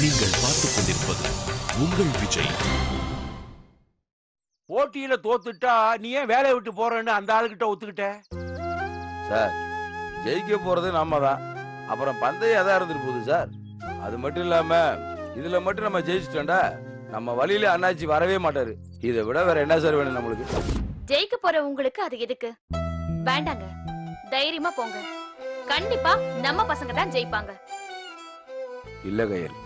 நீங்கள் பார்த்துக் கொண்டிருப்பது உங்கள் விஜய். போட்டியில தோத்துட்டா நீ ஏன் வேலையை விட்டு போறேன்னு அந்த ஆளுகிட்ட ஒத்துக்கிட்ட? சார், ஜெயிக்க போறது நம்ம தான். அப்புறம் பந்தயம் எதா இருந்துட்டு போகுது சார். அது மட்டும் இல்லாம இதுல மட்டும் நம்ம ஜெயிச்சிட்டோம்டா நம்ம வழியில அண்ணாச்சி வரவே மாட்டாரு. இதை விட வேற என்ன சார் வேணும் நம்மளுக்கு? ஜெயிக்க போற உங்களுக்கு அது எதுக்கு? வேண்டாங்க, தைரியமா போங்க. கண்டிப்பா நம்ம பசங்க தான் ஜெயிப்பாங்க. இல்ல கயல்,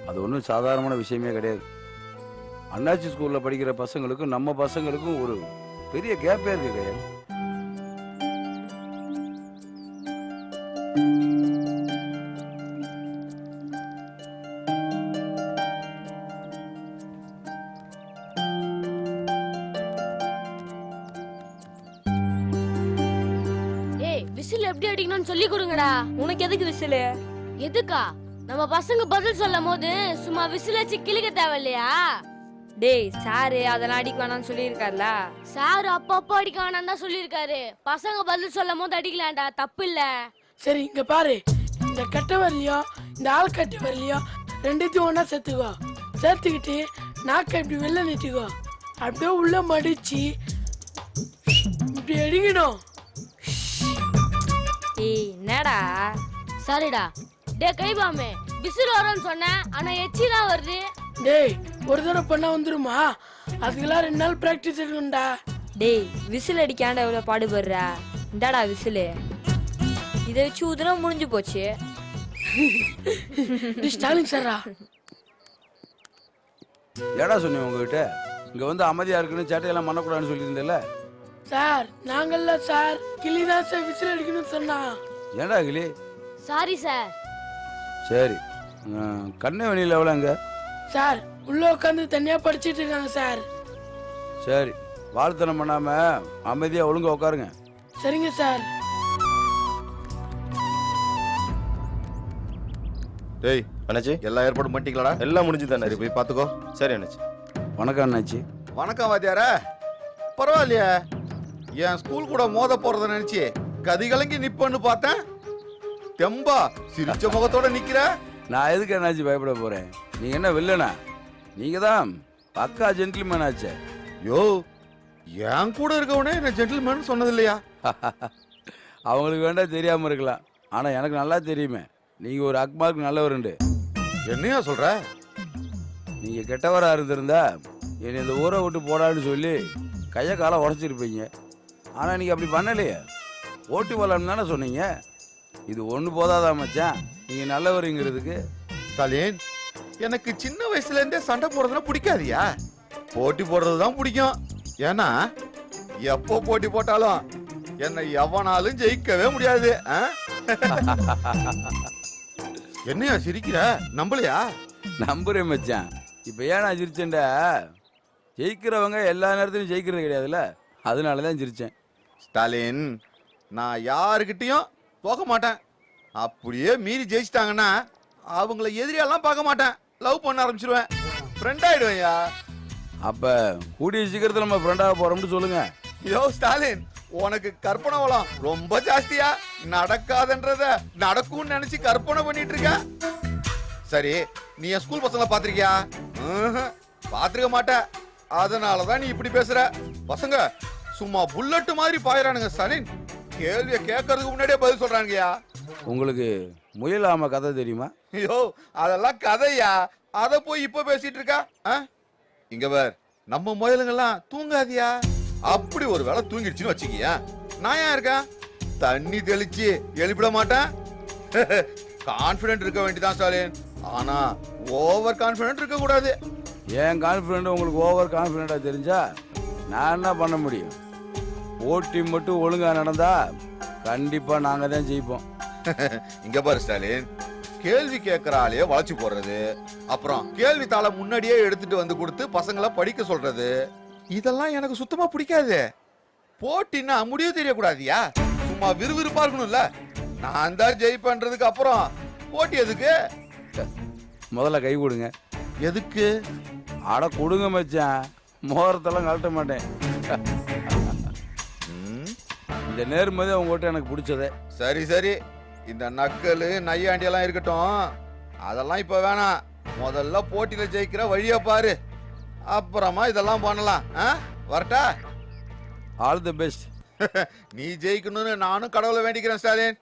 அது ஒன்றும் சாதாரணமான விஷயமே கிடையாது. அண்ணாச்சி ஸ்கூல்ல படிக்கிற பசங்களுக்கும் நம்ம பசங்களுக்கும் ஒரு பெரிய கேப்பே இருக்கு கயல். விசில் எப்படி அடிக்கணும்னு சொல்லி கொடுங்கடா. உனக்கு எதுக்கு விசில்? எதுக்கா? நம்ம பசங்க பதில் சொல்லும் போது சும்மா விசில் வச்சு கிளிக்க தேவையில்லையா? டேய், சாரு அதெல்லாம் அடிக்க வேணாம்னு சொல்லியிருக்காருல. சார் அப்பப்போ அடிக்க வேணாம் தான் சொல்லியிருக்காரு. பசங்க பதில் சொல்லும் போது அடிக்கலாம்டா, தப்பு இல்ல. சரி, இங்க பாரு, இந்த கட்ட வரலையும் இந்த ஆள் கட்டி வரலையும் ரெண்டுத்தையும் ஒன்னா சேர்த்துக்கோ. சேர்த்துக்கிட்டு நாக்க இப்படி வெளில நீட்டிக்கோ. அப்படியே உள்ள மடிச்சு இப்படி அடிக்கணும். ஏய், என்னடா? சரிடா. டே கைபாமே, விசில் வரும்னு சொன்னேன், ஆனா எச்சி தான் வருது. டேய், ஒரு தடவை பண்ணா வந்துருமா? அதுக்கெல்லாம் 2 நாள் பிராக்டிஸ் எடுக்கணும்டா. டேய், விசில் அடிக்காண்டா எவ்வளவு பாடுபடுற. இந்தாடா விசில். இதை வச்சு ஊதுனா முடிஞ்சு போச்சு. ஸ்டாலின் சாரா, ஏடா சொன்னேன் உங்ககிட்ட இங்க வந்து அமைதியா இருக்குன்னு சேட்டையெல்லாம் பண்ணக்கூடாதுன்னு சொல்லியிருந்தேன்ல. சார் நாங்கள்ல சார், கிளிதான் சார் விசில் அடிக்கணும்னு சொன்னா. ஏண்டா கிளி? Sorry sir. சரி, கண்ணை வெளியில் எவ்வளோங்க? சார் உள்ள உட்காந்து தனியா படிச்சிட்டு இருக்காங்க சார். சரி, வாழ்த்தனம் பண்ணாம அமைதியா ஒழுங்கா உட்காருங்க. சரிங்க சார். டேய் அண்ணாச்சி, எல்லா ஏற்பாடும் பண்ணிட்டீங்களாடா? எல்லாம் முடிஞ்சுது அண்ணாச்சி, போய் பார்த்துக்கோ. சரி அண்ணாச்சி. வணக்கம் அண்ணாச்சி. வணக்கம் வாத்தியாரா. பரவாயில்லையா, என் ஸ்கூல் கூட மோத போறத நினைச்சு கதிகலங்கி நிப்பன்னு பார்த்தேன். தெம்பா சிரிச்ச முகத்தோட நிக்கிற. நான் எதுக்கு அண்ணாச்சி பயப்பட போறேன்? நீங்க என்ன வில்லனா? நீங்க தான் பக்கா ஜென்டில்மேன் ஆச்சே. யோ, என் கூட இருக்கவனே என்ன ஜென்டில்மேன் சொன்னது இல்லையா? அவங்களுக்கு வேண்டா தெரியாம இருக்கலாம், ஆனா எனக்கு நல்லா தெரியுமே நீங்க ஒரு அக்மார்க்கு நல்லவருண்டு. என்னையா சொல்ற? நீங்க கெட்டவரா இருந்திருந்தா என்னை இந்த ஊரை விட்டு போடான்னு சொல்லி கையை காலை உடச்சிருப்பீங்க. ஆனா நீங்க அப்படி பண்ணலையே. ஓட்டு போலான்னு தானே சொன்னீங்க. இது ஒண்ணு போதாதா மச்சான் நீங்க நல்லவருங்கிறதுக்கு? ஸ்டாலின், எனக்கு சின்ன வயசுல இருந்தே சண்டை போடுறதுனா பிடிக்காதியா? போட்டி போடுறதுதான் பிடிக்கும். ஏன்னா எப்போ போட்டி போட்டாலும் என்னை எவனாலும் ஜெயிக்கவே முடியாது. என்னையா சிரிக்கிற? நம்பலையா? நம்புறேன் மச்சான். இப்ப ஏன் நான் சிரிச்சேன்டா, ஜெயிக்கிறவங்க எல்லா நேரத்திலும் ஜெயிக்கிறது கிடையாதுல்ல, அதனாலதான் சிரிச்சேன். ஸ்டாலின், நான் யாருக்கிட்டையும் போக மாட்டேன். அப்படியே மீறி ஜெயிச்சிட்டாங்கன்னா அவங்கள எதிரியாலாம் பார்க்க மாட்டேன், லவ் பண்ண ஆரம்பிச்சிருவேன், ஃப்ரெண்ட் ஆயிடுவேன்யா. அப்ப கூடிய சீக்கிரத்தில் நம்ம ஃப்ரெண்டாக போறோம்னு சொல்லுங்க. யோ ஸ்டாலின், உனக்கு கற்பனை வளம் ரொம்ப ஜாஸ்தியா. நடக்காதுன்றத நடக்கும்னு நினைச்சு கற்பனை பண்ணிட்டு இருக்க. சரி, நீ என் ஸ்கூல் பசங்களை பாத்திருக்கியா? பாத்திருக்க மாட்ட, அதனாலதான் நீ இப்படி பேசுற. பசங்க சும்மா புல்லட் மாதிரி பாயிரானுங்க ஸ்டாலின். கேள்வியை கேட்கறதுக்கு முன்னாடியே பதில் சொல்றாங்கயா. உங்களுக்கு முயல் ஆமை கதை தெரியுமா? ஐயோ, அதெல்லாம் கதையா? அத போய் இப்ப பேசிட்டு இருக்கா? இங்க பார், நம்ம முயலுங்கெல்லாம் தூங்காதியா. அப்படி ஒரு வேளை தூங்கிடுச்சுன்னு வச்சுக்கியா, நான் ஏன் இருக்கேன்? தண்ணி தெளிச்சு எழுப்பிட மாட்டேன். கான்பிடன்ட் இருக்க வேண்டியதான் ஸ்டாலின், ஆனா ஓவர் கான்பிடன்ட் இருக்க கூடாது. ஏன் கான்பிடன்ட் உங்களுக்கு ஓவர் கான்பிடண்டா தெரிஞ்சா நான் என்ன பண்ண முடியும்? போட்டி மட்டும் ஒழுங்கா நடந்தா கண்டிப்பா நாங்க தான் ஜெயிப்போம். இங்க பாரு ஸ்டாலின், கேள்வி கேட்கறாலே வளைச்சு போடுறது, அப்புறம் கேள்வி தாள முன்னாடியே எடுத்துட்டு வந்து கொடுத்து பசங்களை படிக்க சொல்றது, இதெல்லாம் எனக்கு சுத்தமா பிடிக்காது. போட்டின்னா முடிவு தெரியக்கூடாதியா, சும்மா விறுவிறுப்பா இருக்கணும்ல. நான் தான் ஜெயிப்பேன்றதுக்கு அப்புறம் போட்டி எதுக்கு? முதல்ல கை கொடுங்க. எதுக்கு? அட கொடுங்க மச்சான், மோதிரத்தெல்லாம் கழட்ட மாட்டேன். இந்த நேர்மதி உங்ககிட்ட எனக்கு பிடிச்சதே. சரி சரி, இந்த நக்கலு நையாண்டி எல்லாம் இருக்கட்டும், அதெல்லாம் இப்ப வேணாம். முதல்ல போட்டியில ஜெயிக்கிற வழிய பாரு, அப்புறமா இதெல்லாம் பண்ணலாம். வரட்டா? All the best. நீ ஜெயிக்கணும்னு நானும் கடவுளை வேண்டிக்கிறேன் ஸ்டாலின்.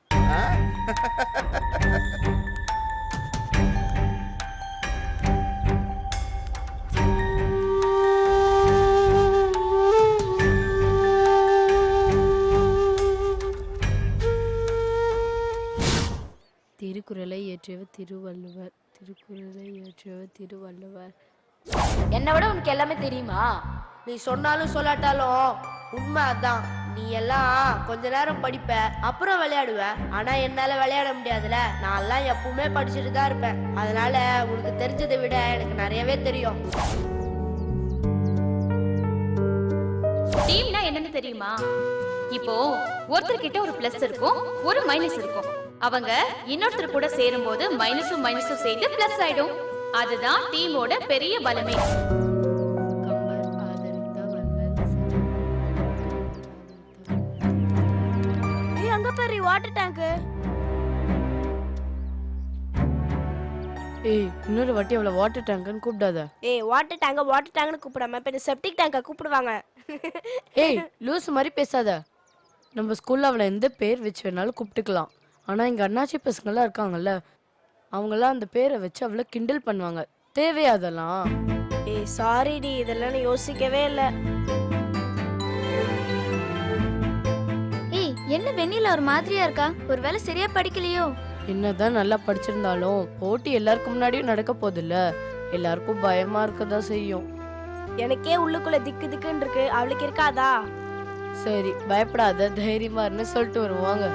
திருக்குறளை இயற்றியவர் திருவள்ளுவர். திருக்குறளை இயற்றியவர் திருவள்ளுவர். என்னை விட உனக்கு எல்லாமே தெரியுமா? நீ சொன்னாலும் சொல்லாட்டாலும் உண்மை அதான். நீ எல்லாம் கொஞ்ச நேரம் படிப்ப, அப்புறம் விளையாடுவ. ஆனா என்னால விளையாட முடியாதுல. நான் எல்லாம் எப்பவுமே படிச்சுட்டு தான் இருப்பேன். அதனால உனக்கு தெரிஞ்சதை விட எனக்கு நிறையவே தெரியும். டீம்னா என்னன்னு தெரியுமா? இப்போ ஒருத்தர்கிட்ட ஒரு பிளஸ் இருக்கும், ஒரு மைனஸ் இருக்கும். அவங்க இன்னொருத்தர் கூட சேரும்போது மைனஸும் மைனஸும் சேர்ந்து பிளஸ் ஆயிடும். அதுதான் டீமோட பெரிய பலமே. கம்பர் ஆதரித்த வள்ளல் நீ அங்க பாரு வாட்டர் டேங்க். ஏய், இன்னொரு வாட்டி அவளை வாட்டர் டேங்க்னு கூப்பிடாத. ஏய், வாட்டர் டேங்க்னு கூப்பிடாம இப்ப செப்டிக் டேங்க கூப்பிடுவாங்க. ஏய், லூஸ் மாதிரி பேசாத. நம்ம ஸ்கூல்ல அவளை எந்த பேர் வச்சு வேணாலும் கூப்பிட்டுக்கலாம். ஆனா இங்க அண்ணாச்சி பசங்கெல்லாம் இருக்காங்கல்ல, அவங்கெல்லாம் அந்த பேரை வச்சு அவளை கிண்டல் பண்ணுவாங்க. தேவையா அதெல்லாம்? ஏய் சாரி டி, இதெல்லாம் நான் யோசிக்கவே இல்லை. ஏய், என்ன வெண்ணில ஒரு மாதிரியா இருக்கா? ஒருவேளை சரியா படிக்கலையோ? என்னதான் நல்லா படிச்சிருந்தாலும் போட்டி எல்லாருக்கும் முன்னாடியும் நடக்க போதில்ல. எல்லாருக்கும் பயமா இருக்கதான் செய்யும். எனக்கே உள்ளுக்குள்ள திக்கு திக்குன்னு இருக்கு. அவளுக்கு இருக்காதா? சரி, பயப்படாத, தைரியமா இருன்னு சொல்லிட்டு வருவாங்க.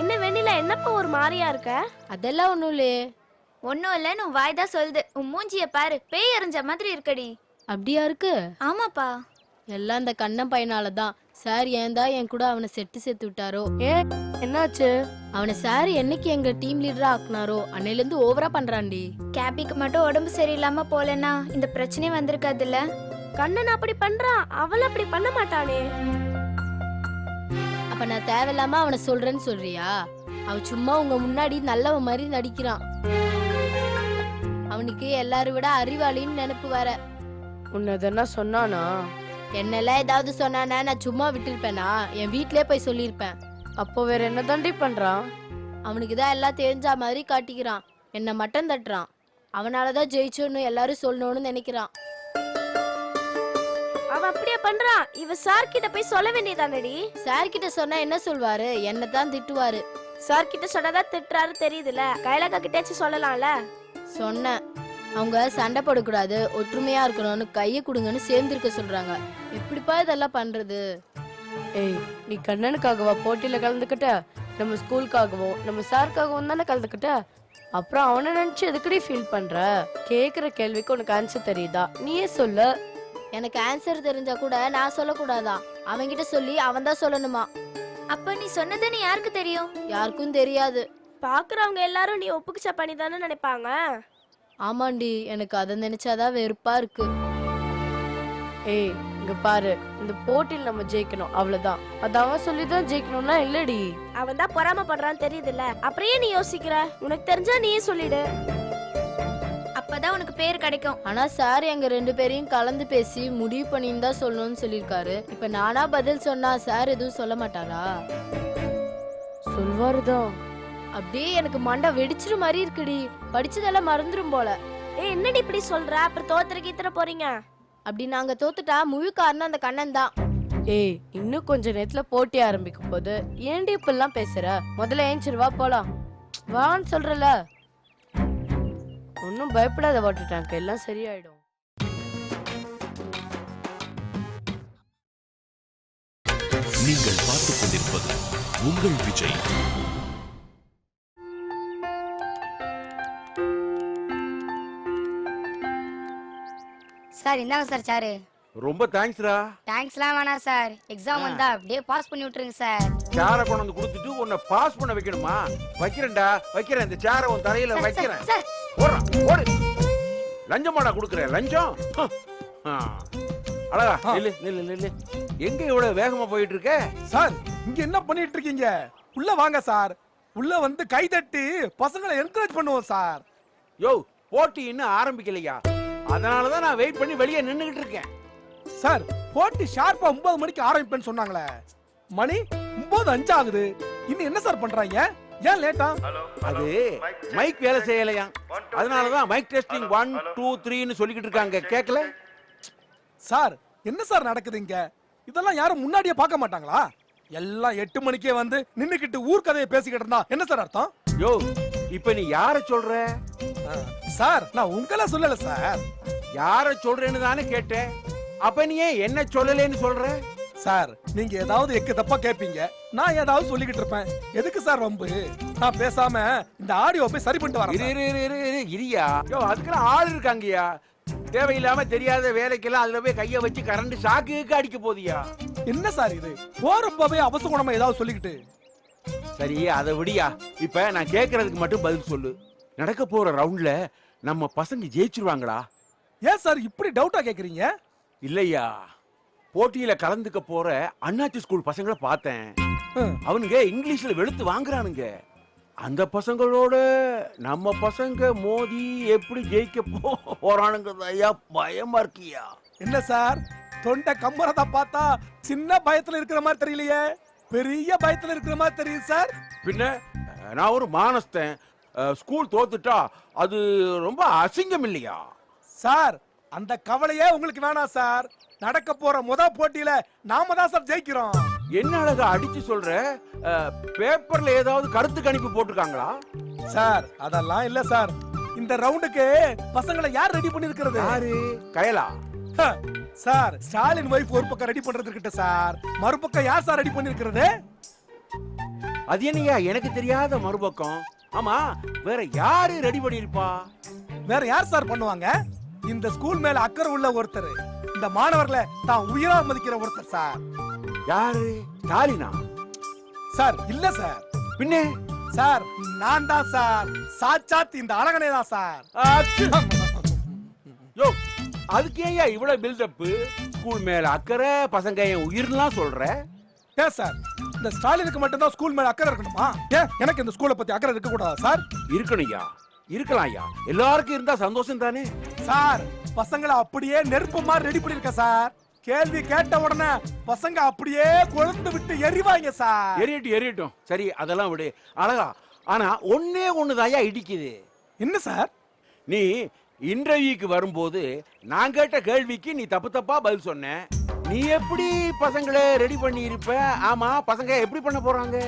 என்ன வெண்ணிலா, என்னப்பா ஒரு மாதிரியா இருக்க? அதெல்லாம் ஒண்ணும் இல்லையே. ஒன்னும் இல்ல, உன் வாய் தான் சொல்லுது. உன் மூஞ்சிய பாரு, பேய் எறிஞ்ச மாதிரி இருக்கடி. அப்படியா இருக்கு? ஆமாப்பா. எல்லாம் அந்த கண்ணன் பையனால தான். சார் ஏன்டா என் கூட அவனை சேர்த்து விட்டாரோ. ஏன், என்னாச்சு? அவனை சார் என்னைக்கு எங்க டீம் லீடரா ஆக்குனாரோ அன்னையில இருந்து ஓவரா பண்றான்டி. கேபிக்கு மட்டும் உடம்பு சரியில்லாம போலன்னா இந்த பிரச்சனை வந்திருக்காதுல்ல. கண்ணன் அப்படி பண்றான், அவள் அப்படி பண்ண மாட்டானே. அப்ப நான் தேவையில்லாம அவனை சொல்றேன்னு சொல்றியா? அவன் சும்மா உங்க முன்னாடி நல்லவன் மாதிரி நடிக்கிறான். அவனுக்கு எல்லாரும் விட அறிவாளின்னு நினைப்பு வர. உன்னை எதனா சொன்னானா? என்னெல்லாம் ஏதாவது சொன்னானா நான் சும்மா விட்டுருப்பேனா? என் வீட்லயே போய் சொல்லியிருப்பேன். அப்போ வேற என்ன தாண்டி பண்றான்? அவனுக்கு தான் எல்லாம் தெரிஞ்ச மாதிரி காட்டிக்கிறான். என்ன மட்டம் தட்டுறான். அவனாலதான் ஜெயிச்சோன்னு எல்லாரும் சொல்லணும்னு நினைக்கிறான். அவன் அப்படியே பண்றான். இவ சார் கிட்ட போய் சொல்ல வேண்டியதானடி. சார் கிட்ட சொன்னா என்ன சொல்வாரு? என்ன தான் திட்டுவாரு. சார் கிட்ட சொன்னதான் திட்டுறாரு தெரியுதுல. கைலாக்கா கிட்டேச்சு சொல்லலாம்ல. சொன்னேன், அவங்க சண்டை போடக்கூடாது, ஒற்றுமையா இருக்கணும்னு கையை கொடுங்கன்னு சேர்ந்திருக்க சொல்றாங்க. எப்படிப்பா இதெல்லாம் பண்றது? ஏய், நீ கண்ணனுக்காகவா போட்டியில கலந்துக்கிட்ட? நம்ம ஸ்கூலுக்காகவும் நம்ம சாருக்காகவும் தானே கலந்துக்கிட்ட. அப்புறம் அவனை நினைச்சு எதுக்கடி ஃபீல் பண்ற? கேக்குற கேள்விக்கு உனக்கு ஆன்சர் தெரியுதா? நீயே சொல்லு. எனக்கு ஆன்சர் தெரிஞ்சா கூட நான் சொல்லக்கூடாதா? அவன்கிட்ட சொல்லி அவன் தான் சொல்லணுமா? அப்ப நீ சொன்னதுன்னு யாருக்கு தெரியும்? யாருக்கும் தெரியாது. பாக்குறவங்க எல்லாரும் நீ ஒப்புக்கு சப்பானி தானே நினைப்பாங்க. ஆமாண்டி, எனக்கு அதை நினைச்சாதான் வெறுப்பா இருக்கு. ஏய், இங்க பாரு, இந்த போட்டியில் நம்ம ஜெயிக்கணும், அவ்வளவுதான். அது அவன் சொல்லிதான் ஜெயிக்கணும்னா இல்லடி. அவன் தான் பொறாமப்படுறான்னு தெரியுதுல்ல. அப்படியே நீ யோசிக்கிற? உனக்கு தெரிஞ்சா நீயே சொல்லிடு. அப்பதான் உனக்கு பேர் கிடைக்கும். ஆனா சார் எங்க 2 பேரையும் கலந்து பேசி முடிவு பண்ணின்னு தான் சொல்லணும்னு சொல்லியிருக்காரு. இப்ப நானா பதில் சொன்னா சார் எதுவும் சொல்ல மாட்டாரா? சொல்வாருதான். அப்படியே எனக்கு மண்டை வெடிச்சிரு மாதிரி இருக்குடி. படிச்சதெல்லாம் மறந்துரும் போல. ஏய், என்னடி இப்படி சொல்ற? அப்புறம் தோத்துற போறீங்க. அப்படி நாங்க தோத்துட்டா முழு காரணம் அந்த கண்ணன் தான். ஏய், இன்னும் கொஞ்ச நேரத்துல போட்டி ஆரம்பிக்கும் போது ஏன்டி இப்பெல்லாம் பேசுற? முதல்ல ஏஞ்சிருவா, போலாம். வான்னு சொல்றல. ஒன்னும் பயப்படாத வாட்டர் டேங்க், எல்லாம் சரியாயிடும். நீங்கள் பார்த்துக் கொண்டிருப்பது உங்கள் விஜய். சார் இந்தாங்க சார் சாரு. ரொம்ப தேங்க்ஸ்டா. தேங்க்ஸ்லாம் வேணாம் சார். எக்ஸாம் வந்தா அப்படியே பாஸ் பண்ணி விட்டுருங்க சார். சேரை கொண்டு வந்து கொடுத்துட்டு உன்னை பாஸ் பண்ண வைக்கணுமா? வைக்கிறேன்டா, வைக்கிறேன். இந்த சேரை உன் தலையில வைக்கிறேன். ஓடுறான், ஓடு. லஞ்சமாடா கொடுக்குறேன், லஞ்சம். அழகா நில்லு நில்லு நில்லு. எங்க இவ்வளவு வேகமா போயிட்டு இருக்க? சார் இங்க என்ன பண்ணிட்டு இருக்கீங்க? உள்ள வாங்க சார். உள்ள வந்து கை தட்டி பசங்களை என்கரேஜ் பண்ணுவோம் சார். யோ, போட்டி இன்னும் ஆரம்பிக்கலையா? அதனாலதான் நான் வெயிட் பண்ணி வெளியே நின்னுகிட்டு இருக்கேன். சார் போட்டி ஷார்ப்பா 9 மணிக்கு ஆரம்பிப்பேன்னு சொன்னாங்களே, மணி 9:05 ஆகுது. இன்னும் என்ன சார் பண்றாங்க? ஏன் லேட்டா? அது மைக் வேலை செய்யலையா, அதனாலதான் மைக் டெஸ்டிங் 1 2 3ன்னு சொல்லிக்கிட்டு இருக்காங்க. கேட்கல சார்? என்ன சார் நடக்குது இங்க? இதெல்லாம் யாரும் முன்னாடியே பார்க்க மாட்டாங்களா? எல்லாம் 8 மணிக்கே வந்து நின்னுக்கிட்டு ஊர் கதையை பேசிக்கிட்டு இருந்தா என்ன சார் அர்த்தம்? யோ, இப்ப நீ யார சொல்ற? சார் நான் உங்களை சொல்லல சார். யார சொல்றேன்னு தானே கேட்டேன். அப்ப நீ ஏன் என்ன சொல்லலேன்னு சொல்ற? சார் நீங்க ஏதாவது எக்கு தப்பா கேட்பீங்க, நான் ஏதாவது சொல்லிக்கிட்டு இருப்பேன். எதுக்கு சார் வம்பு? நான் பேசாம இந்த ஆடியோ போய் சரி பண்ணிட்டு வரேன். இரு இரு இரு இரு இரியா. யோ, அதுக்கெல்லாம் ஆள் இருக்காங்கயா. தேவையில்லாம தெரியாத வேலைக்கெல்லாம் அதுல போய் கைய வச்சு கரண்ட் ஷாக்கு அடிக்க போதியா? என்ன சார் இது? போறப்பவே அவசகுணமா ஏதாவது சொல்லிக்கிட்டு. சரி, அதை விடியா. இப்ப நான் கேக்குறதுக்கு மட்டும் பதில் சொல்லு. நடக்க போற ரவுண்ட்ல நம்ம பசங்க ஜெயிச்சிருவாங்களா? ஏன் சார் இப்படி டவுட்டா கேக்குறீங்க? இல்லையா, போட்டியில கலந்துக்க போற அண்ணாச்சி ஸ்கூல் பசங்களை பார்த்தேன். அவனுங்க இங்கிலீஷ்ல வெளுத்து வாங்குறானுங்க. அந்த பசங்களோட நம்ம பசங்க மோதி எப்படி ஜெயிக்க போறானுங்கிறது ஐயா பயமா இருக்கியா? என்ன சார் தொண்டை கம்பரத்தை பார்த்தா சின்ன பயத்துல இருக்கிற மாதிரி தெரியலையே, பெரிய பயத்துல இருக்கிற மாதிரி தெரியுது சார். பின்ன நான் ஒரு மானஸ்தன். ஸ்கூல் தோத்துட்டா அது ரொம்ப அசிங்கம் இல்லையா? சார் அந்த கவலையே உங்களுக்கு வேணாம் சார். நடக்க போற முதல் போட்டியில நாம தான் சார் ஜெயிக்கிறோம். என்ன அழகா அடிச்சு சொல்ற? பேப்பர்ல ஏதாவது கருத்து கணிப்பு போட்டுருக்காங்களா? சார் அதெல்லாம் இல்ல சார். இந்த ரவுண்டுக்கு பசங்களை யார் ரெடி பண்ணி இருக்கிறது? யாரு? கயலா சார். ஸ்டாலின் வைஃப் ஒரு பக்கம் ரெடி பண்றது கிட்ட சார், மறுபக்கம் யார் சார் ரெடி பண்ணி இருக்கிறது? அது என்னையா எனக்கு தெரியாத மறுபக்கம்? ஆமா, வேற யாரு ரெடி பண்ணிருப்பா? வேற யார் சார் பண்ணுவாங்க? இந்த ஸ்கூல் மேல அக்கறை உள்ள ஒருத்தர், இந்த மாணவர்களை தான் உயிரா மதிக்கிற ஒருத்தர் சார். யாரு? ஸ்டாலினா? சார் இல்ல சார். பின்ன சார் நான் தான் சார். சாட்சாத் இந்த அழகனே தான் சார். யோ, அதுக்கு ஏன்யா இவ்வளவு பில்டப்? ஸ்கூல் மேல அக்கறை, பசங்க என் உயிர்லாம் சொல்ற? ஏன் சார் இந்த ஸ்டாலினுக்கு மட்டும் தான் ஸ்கூல் மேல அக்கறை இருக்கணுமா? ஏன் எனக்கு இந்த ஸ்கூலை பத்தி அக்கறை இருக்க கூடாதா சார்? இருக்கணும்யா, இருக்கலாம் ஐயா. எல்லாருக்கும் இருந்தா சந்தோஷம் தானே சார். பசங்களை அப்படியே நெருப்பு மாதிரி ரெடி பண்ணிருக்க சார். கேள்வி கேட்ட உடனே பசங்க அப்படியே கொழுந்து விட்டு எரிவாங்க சார். எரியட்டும் எரியட்டும். சரி, அதெல்லாம் விடு அழகா. ஆனா ஒன்னே ஒண்ணுதாயா இடிக்குது. என்ன சார்? நீ இன்டர்வியூக்கு வரும்போது நான் கேட்ட கேள்விக்கு நீ தப்பு தப்பா பதில் சொன்ன. நீ எப்படி பசங்களை ரெடி பண்ணி இருப்ப? ஆமா, பசங்க எப்படி பண்ண போறாங்க?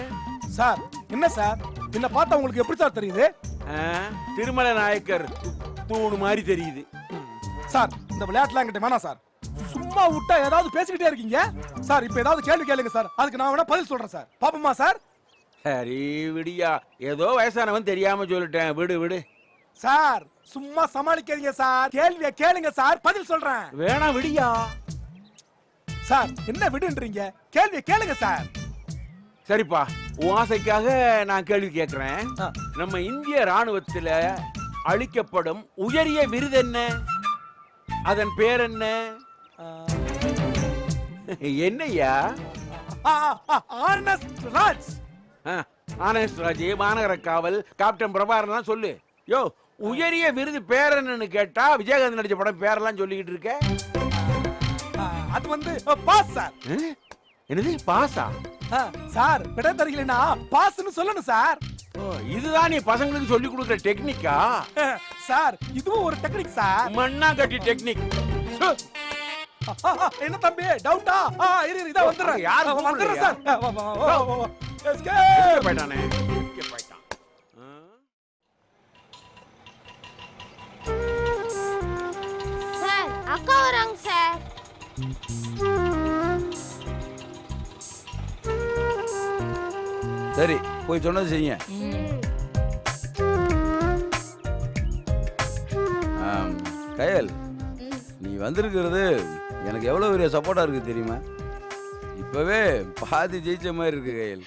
சார் என்ன சார் என்ன பார்த்தா உங்களுக்கு எப்படி சார் தெரியுது? திருமலை நாயக்கர் தூணு மாதிரி தெரியுது சார். இந்த விளையாட்டுலாம் என்கிட்ட வேணாம் சார். சும்மா விட்டா ஏதாவது பேசிக்கிட்டே இருக்கீங்க சார். இப்ப ஏதாவது கேள்வி கேளுங்க சார், அதுக்கு நான் வேணா பதில் சொல்றேன் சார். பாப்போமா சார்? சரி விடியா, ஏதோ வயசானவன் தெரியாம சொல்லிட்டேன், விடு விடு. சார் சும்மா சமாளிக்காதீங்க சார். கேள்வியை கேளுங்க சார், பதில் சொல்றேன். வேணாம் விடியா. சார் என்ன விடுன்றீங்க? கேள்வியை கேளுங்க சார். சரிப்பா, உன் ஆசைக்காக நான் கேள்வி கேட்கிறேன். நம்ம இந்திய ராணுவத்துல அளிக்கப்படும் உயரிய விருது என்ன? அதன் பேர் என்ன? என்னையா? ஆனஸ்ட் ராஜ். ஆனஸ்ட் ராஜ், மாநகர காவல், கேப்டன் பிரபாகரன் சொல்லு. யோ, உயரிய விருது பேர் என்னன்னு கேட்டா விஜயகாந்த் நடிச்ச படம் பேரெல்லாம் சொல்லிக்கிட்டு இருக்க. அது வந்து பாஸ் சார். என்னது பாஸா? சார் விட தெரியலனா பாஸ்னு சொல்லணும் சார். இதுதான் நீ பசங்களுக்கு சொல்லி கொடுக்கிற டெக்னிக்கா? சார் இதுவும் ஒரு டெக்னிக் சார். மண்ணா கட்டி டெக்னிக். என்ன தம்பி டவுட்டா? இரு இரு, இத வந்துறேன். யார் வந்துறேன் சார். போய்ட்டானே. போய்ட்டான். சார் அக்கா வராங்க சார். சரி போய் சொன்னது செய்யுங்க. கயல், நீ வந்திருக்கிறது எனக்கு எவ்வளோ பெரிய சப்போர்ட்டா இருக்கு தெரியுமா? இப்பவே பாதி ஜெயிச்ச மாதிரி இருக்கு கயல்.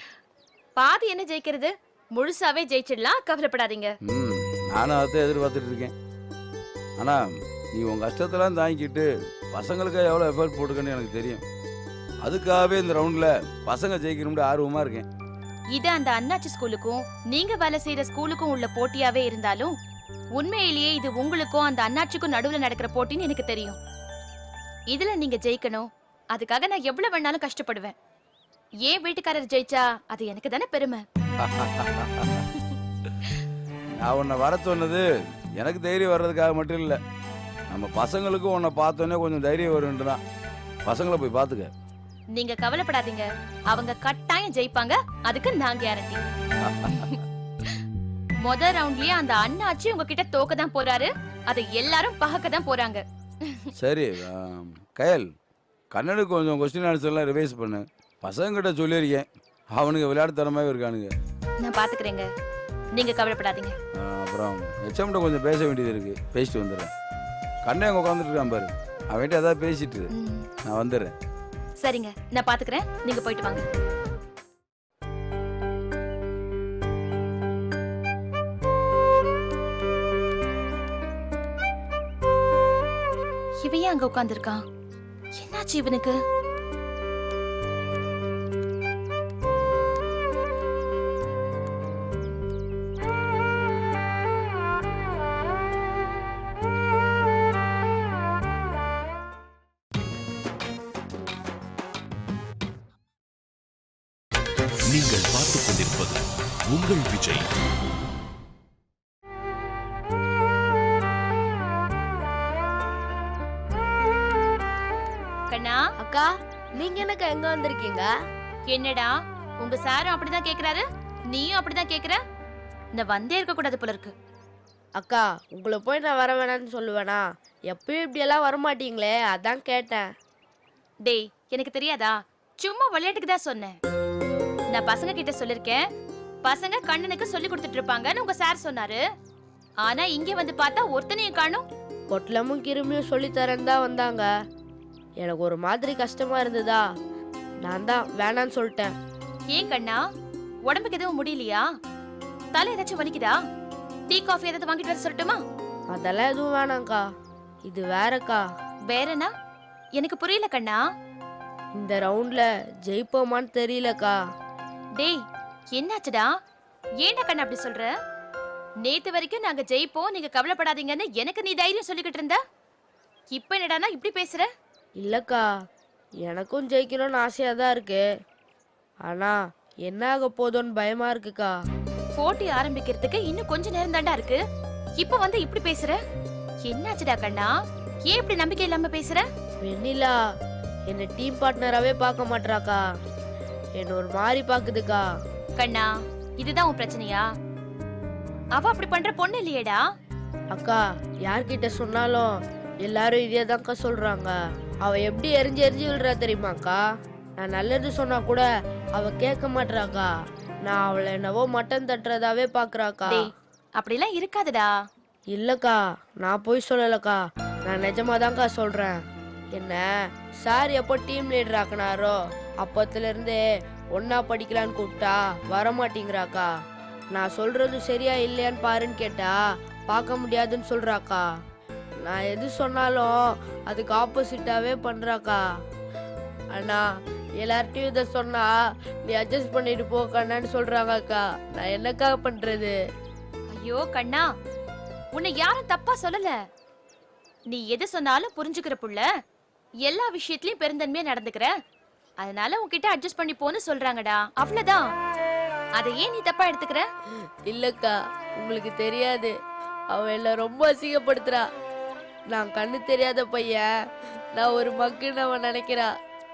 பாதி என்ன ஜெயிக்கிறது? முழுசாவே ஜெயிச்சிடலாம், கவலைப்படாதீங்க. நானும் அதை எதிர்பார்த்துட்டு இருக்கேன். ஆனா நீ உன் கஷ்டத்தெல்லாம் தாங்கிக்கிட்டு பசங்களுக்கு எவ்வளோ எஃபர்ட் போட்டுக்கன்னு எனக்கு தெரியும். அதுக்காகவே இந்த ரவுண்டில் பசங்க ஜெயிக்கணும்னு ஆர்வமாக இருக்கேன். இது அந்த அண்ணாச்சி ஸ்கூலுக்கும் நீங்க வேலை செய்யற ஸ்கூலுக்கும் உள்ள போட்டியாவே இருந்தாலும் உண்மையிலேயே இது உங்களுக்கும் அந்த அண்ணாச்சிக்கும் நடுவுல நடக்கிற போட்டின்னு எனக்கு தெரியும். இதுல நீங்க ஜெயிக்கணும், அதுக்காக நான் எவ்வளவு வேணாலும் கஷ்டப்படுவேன். ஏன் வீட்டுக்காரர் ஜெயிச்சா அது எனக்கு தானே பெருமை. நான் உன்னை வர சொன்னது எனக்கு தைரியம் வர்றதுக்காக மட்டும் இல்லை, நம்ம பசங்களுக்கும் உன்னை பார்த்தோன்னே கொஞ்சம் தைரியம் வரும்னு தான். பசங்களை போய் பார்த்துக்க. நீங்க கவலைப்படாதீங்க, அவங்க கட்டாயம் ஜெயிப்பாங்க, அதுக்கு நான் கேரண்டி. முதல் ரவுண்ட்லயே அந்த அண்ணாச்சி உங்ககிட்ட தோக்க தான் போறாரு, அதை எல்லாரும் பார்க்க தான் போறாங்க. சரி கயல், கண்ணனுக்கு கொஞ்சம் கொஸ்டின் ஆன்சர்லாம் ரிவைஸ் பண்ணு. பசங்கிட்ட சொல்லியிருக்கேன், அவனுக்கு விளையாட்டுத்தனமாகவே இருக்கானுங்க. நான் பாத்துக்கிறேங்க, நீங்க கவலைப்படாதீங்க. அப்புறம் ஹெச்எம்கிட்ட கொஞ்சம் பேச வேண்டியது இருக்கு, பேசிட்டு வந்துடுறேன். கண்ணை அங்கே உட்காந்துட்டு இருக்கான் பாரு, அவன்கிட்ட ஏதாவது பேசிட்டு நான் வந்துடுறேன். சரிங்க, நான் பாத்துக்கிறேன், நீங்க போயிட்டு வாங்க. இவன் ஏன் அங்க உட்கார்ந்திருக்கான்? என்னாச்சு இவனுக்கு? நீங்கள் பார்த்துக் கொண்டிருப்பது உங்கள் விஜய். கண்ணா, அக்கா நீங்க என்னக்கா எங்க வந்திருக்கீங்க? என்னடா உங்க சாரும் அப்படிதான் கேக்குறாரு, நீயும் அப்படிதான் கேக்குற? நான் வந்தே இருக்க கூடாது போல இருக்கு. அக்கா உங்களை போய் நான் வர வேணாம்னு சொல்லுவேனா? எப்பயும் இப்படி எல்லாம் வரமாட்டீங்களே, அதான் கேட்டேன். டேய், எனக்கு தெரியாதா? சும்மா விளையாட்டுக்கு தான் சொன்னேன். நான் பசங்க கிட்ட சொல்லிருக்கேன், பசங்க கண்ணனுக்கு சொல்லி கொடுத்துட்டு இருப்பாங்கன்னு உங்க சார் சொன்னாரு. ஆனா இங்க வந்து பார்த்தா ஒருத்தனையும் காணும். பொட்டலமும் கிருமியும் சொல்லி தரேன்னு தான் வந்தாங்க. எனக்கு ஒரு மாதிரி கஷ்டமா இருந்ததா, நான் தான் வேணான்னு சொல்லிட்டேன். ஏன் கண்ணா, உடம்புக்கு எதுவும் முடியலையா? தலை ஏதாச்சும் வலிக்குதா? டீ காஃபி ஏதாவது வாங்கிட்டு வர சொல்லட்டுமா? அதெல்லாம் எதுவும் வேணாம்க்கா, இது வேறக்கா. வேறனா? எனக்கு புரியல கண்ணா. இந்த ரவுண்ட்ல ஜெயிப்போமான்னு தெரியலக்கா. டேய், என்னாச்சுடா? ஏன்டா கண்ணா அப்படி சொல்ற? நேத்து வரைக்கும் நாங்க ஜெயிப்போம், நீங்க கவலைப்படாதீங்கன்னு எனக்கு நீ தைரியம் சொல்லிக்கிட்டு இருந்த. இப்ப என்னடானா இப்படி பேசுற? இல்லக்கா, எனக்கும் ஜெயிக்கணும்னு ஆசையா தான் இருக்கு. ஆனா என்ன ஆக போதோன்னு பயமா இருக்குக்கா. போட்டி ஆரம்பிக்கிறதுக்கு இன்னும் கொஞ்ச நேரம் தாண்டா இருக்கு, இப்ப வந்து இப்படி பேசுற? என்னாச்சுடா கண்ணா? ஏன் இப்படி நம்பிக்கை இல்லாம பேசுற? வெண்ணிலா என்ன டீம் பார்ட்னராவே பார்க்க மாட்டாக்கா, என்ன ஒரு மாதிரி பாக்குதுக்கா. கண்ணா, இதுதான் உன் பிரச்சனையா? அவ அப்படி பண்ற பொண்ணு இல்லையேடா. அக்கா யார்கிட்ட சொன்னாலும் எல்லாரும் இதே தான்க்கா சொல்றாங்க. அவ எப்படி எரிஞ்சு எரிஞ்சு விழுறா தெரியுமாக்கா? நான் நல்லது சொன்னா கூட அவ கேட்க மாட்டாக்கா. நான் அவளை என்னவோ மட்டன் தட்டுறதாவே பாக்குறாக்கா. அப்படிலாம் இருக்காதுடா. இல்லக்கா, நான் போய் சொல்லலக்கா, நான் நிஜமாதான்க்கா சொல்றேன். என்ன சார் எப்போ டீம் லீடர் ஆக்குனாரோ அப்பத்துல இருந்தே ஒன்னா படிக்கலான்னு கூப்பிட்டா வரமாட்டேங்கிறாக்கா. நான் சொல்றது சரியா இல்லையான்னு பாருன்னு கேட்டா பார்க்க முடியாதுன்னு சொல்றாக்கா. நான் எது சொன்னாலும் அதுக்கு ஆப்போசிட்டாவே பண்றாக்கா. அண்ணா எல்லார்ட்டையும் இதை சொன்னா நீ அட்ஜஸ்ட் பண்ணிட்டு போ கண்ணான்னு சொல்றாங்க அக்கா. நான் என்னக்கா பண்றது? ஐயோ கண்ணா, உன்னை யாரும் தப்பா சொல்லல. நீ எது சொன்னாலும் புரிஞ்சுக்கிற புள்ள, எல்லா விஷயத்திலயும் பெருந்தன்மையா நடந்துக்கிற, அதனால உன்கிட்ட அட்ஜஸ்ட் பண்ணி போன்னு சொல்றாங்கடா, அவ்வளவுதான். அதை ஏன் நீ தப்பா எடுத்துக்கிற? இல்லக்கா, உங்களுக்கு தெரியாது, அவ என்ன ரொம்ப அசிங்கப்படுத்துறா. நான் கண்ணு தெரியாத பையன், நான் ஒரு மக்குன்னு அவன் நினைக்கிறா.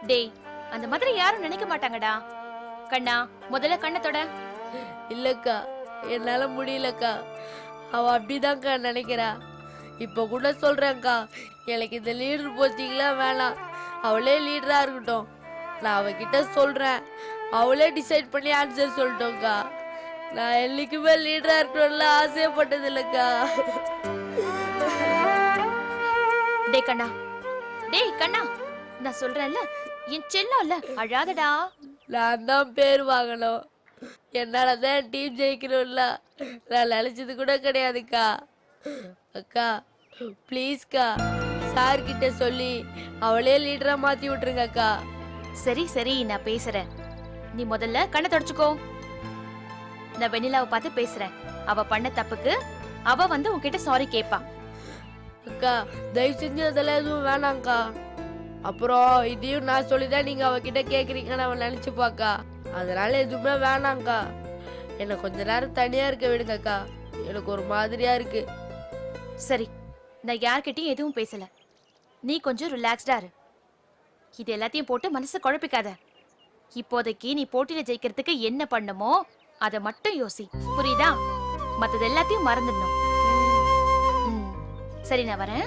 டேய், அந்த மாதிரி யாரும் நினைக்க மாட்டாங்கடா. கண்ணா, முதல்ல கண்ணத்தோட. இல்லக்கா, என்னால முடியலக்கா, அவ அப்படிதான்க்கா நினைக்கிறா. இப்ப கூட சொல்றேன்க்கா, எனக்கு இந்த லீடர் போஸ்டிங்லாம் வேணாம், அவளே லீடரா இருக்கட்டும். நான் அவகிட்ட சொல்றேன், அவளே டிசைட் பண்ணி ஆன்சர் சொல்லிட்டோம்க்கா. நான் என்னைக்குமே லீடரா இருக்கணும்ல ஆசைப்பட்டது இல்லக்கா. டேய் கண்ணா, டேய் கண்ணா, நான் சொல்றேன்ல, என் செல்லம்ல, அழாதடா. நான் தான் பேர் வாங்கணும், என்னாலதான் டீம் ஜெயிக்கணும்ல நான் நினைச்சது கூட கிடையாதுக்கா. அக்கா ப்ளீஸ்க்கா, சார் கிட்ட சொல்லி அவளே லீடரா மாத்தி விட்டுருங்க அக்கா. சரி சரி நான் பேசுறேன். நீ முதல்ல கண்ணை தொடச்சுக்கோ. நான் வெண்ணிலாவை பார்த்து பேசுறேன். அவ பண்ண தப்புக்கு அவ வந்து உன்கிட்ட சாரி கேப்பா. அக்கா தயவு செஞ்சு அதெல்லாம் எதுவும் வேணாங்க்கா. அப்புறம் இதையும் நான் சொல்லிதான் நீங்க அவகிட்ட கேக்குறீங்கன்னு அவன் நினைச்சுப்பாக்கா. அதனால எதுவுமே வேணாங்க்கா. என்னை கொஞ்ச நேரம் தனியா இருக்க விடுங்கக்கா. எனக்கு ஒரு மாதிரியா இருக்கு. சரி நான் யார்கிட்டயும் எதுவும் பேசல. நீ கொஞ்சம் ரிலாக்ஸ்டா இரு. இது எல்லாத்தையும் போட்டு மனசு குழப்பிக்காத. இப்போதைக்கு நீ போட்டியில ஜெயிக்கிறதுக்கு என்ன பண்ணுமோ அதை மட்டும் யோசி, புரியுதா? மத்தது எல்லாத்தையும் மறந்துடணும். சரி நான் வரேன்.